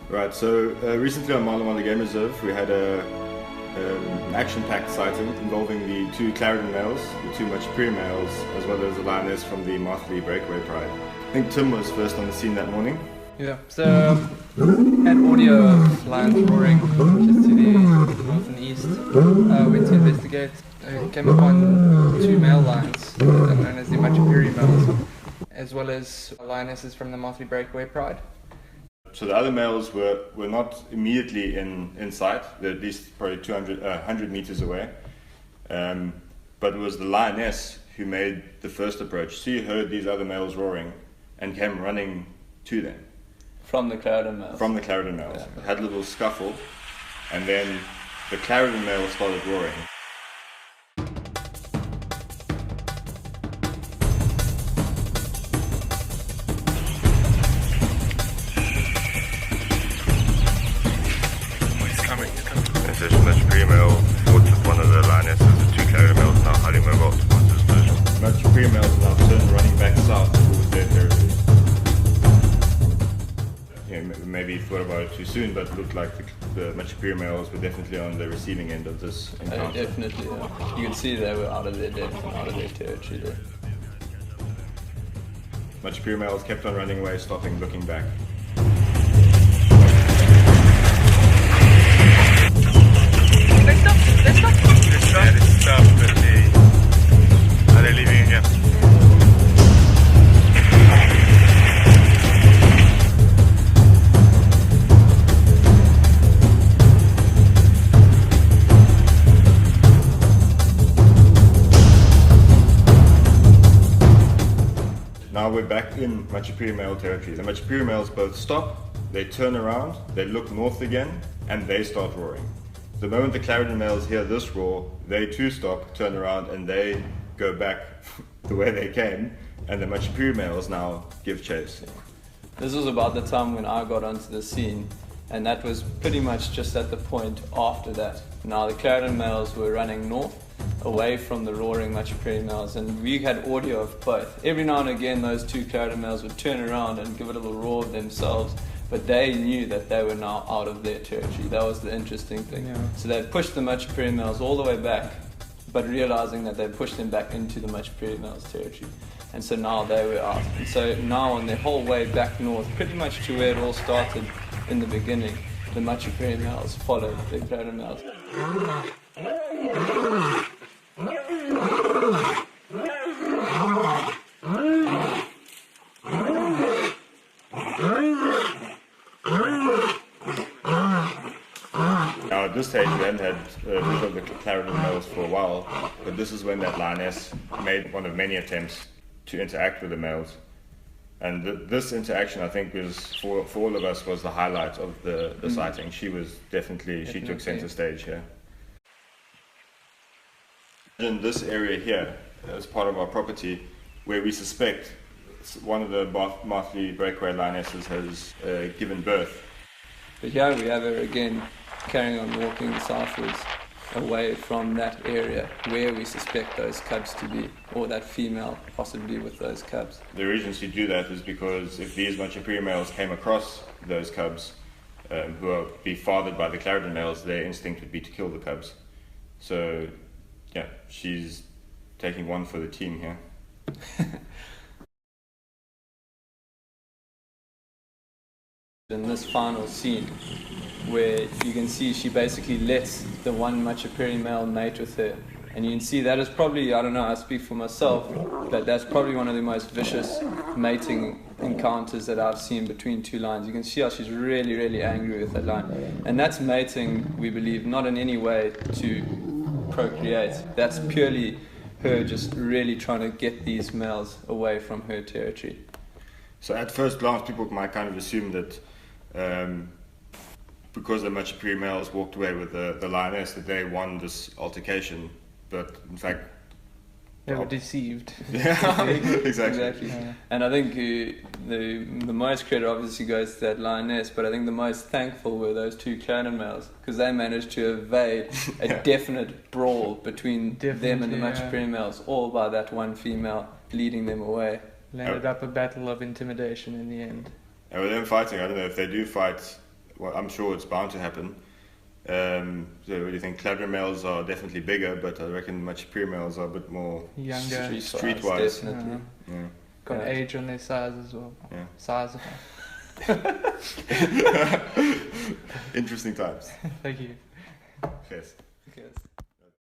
Right, so recently on Mile One Game Reserve we had an action-packed sighting involving the two Clarendon males, the two Machipuri males, as well as a lioness from the Martley Breakaway Pride. I think Tim was first on the scene that morning. Yeah, so had audio of lions roaring just to the north and east. Went to investigate. Came upon two male lions, known as the Machipuri males, as well as lionesses from the Martley Breakaway Pride. So the other males were not immediately in sight. They're at least probably 100 meters away. But it was the lioness who made the first approach. She heard these other males roaring and came running to them. From the Clarendon males? From the Clarendon males. Yeah. Had a little scuffle, and then the Clarendon males started roaring. This Machipuri male fought with one of the lionesses, the two Clarendon males now hiding mobile towards this position. Machipuri males now turned running back south towards their territory. Yeah, maybe thought about it too soon, but it looked like the Machipuri males were definitely on the receiving end of this encounter. Definitely, yeah. You could see they were out of their depth and out of their territory there. Machipuri males kept on running away, stopping, looking back. Let's stop, but are they leaving again? Now we're back in Machipuri male territory. The Machipuri males both stop, they turn around, they look north again, and they start roaring. The moment the Clarendon males hear this roar, they too stop, turn around, and they go back the way they came, and the Machipuri males now give chase. This was about the time when I got onto the scene, and that was pretty much just at the point after that. Now the Clarendon males were running north, away from the roaring Machipuri males, and we had audio of both. Every now and again those two Clarendon males would turn around and give a little roar of themselves, but they knew that they were now out of their territory. That was the interesting thing. Yeah. So they pushed the Machipuri males all the way back, but realizing that they pushed them back into the Machipuri males territory. And so now they were out. And so now on their whole way back north, pretty much to where it all started in the beginning, the Machipuri males followed the Clarendon males. Now at this stage we hadn't had visual of the Clarendon males for a while, but this is when that lioness made one of many attempts to interact with the males. And this interaction, I think, was for all of us was the highlight of the sighting. She was definitely, she took center stage here. In this area here, as part of our property, where we suspect one of the Martley Breakaway lionesses has given birth. But here we have her again carrying on walking southwards away from that area where we suspect those cubs to be, or that female possibly with those cubs. The reason she do that is because if these Machipuri males came across those cubs who are be fathered by the Clarendon males, their instinct would be to kill the cubs. So yeah, she's taking one for the team here. In this final scene, where you can see she basically lets the one Machipuri male mate with her, and you can see that is probably, I don't know, I speak for myself, but that's probably one of the most vicious mating encounters that I've seen between two lions. You can see how she's really, really angry with that lion, and that's mating, we believe, not in any way to procreate. That's purely her just really trying to get these males away from her territory. So at first glance, people might kind of assume that because the Machipuri males walked away with the lioness, that they won this altercation, but in fact They were deceived. Yeah, exactly. Yeah. And I think the most credit obviously goes to that lioness, but I think the most thankful were those two Clarendon males, because they managed to evade a definite brawl between them and the Machipuri males, all by that one female leading them away. Landed up a battle of intimidation in the end. And with them fighting, I don't know if they do fight well, I'm sure it's bound to happen. So you think Clavering males are definitely bigger, but I reckon Machipiri males are a bit more Younger. streetwise. Definitely. Yeah. Got Yeah. age on their size as well. Yeah. Size. Interesting times. Thank you. Yes. Yes.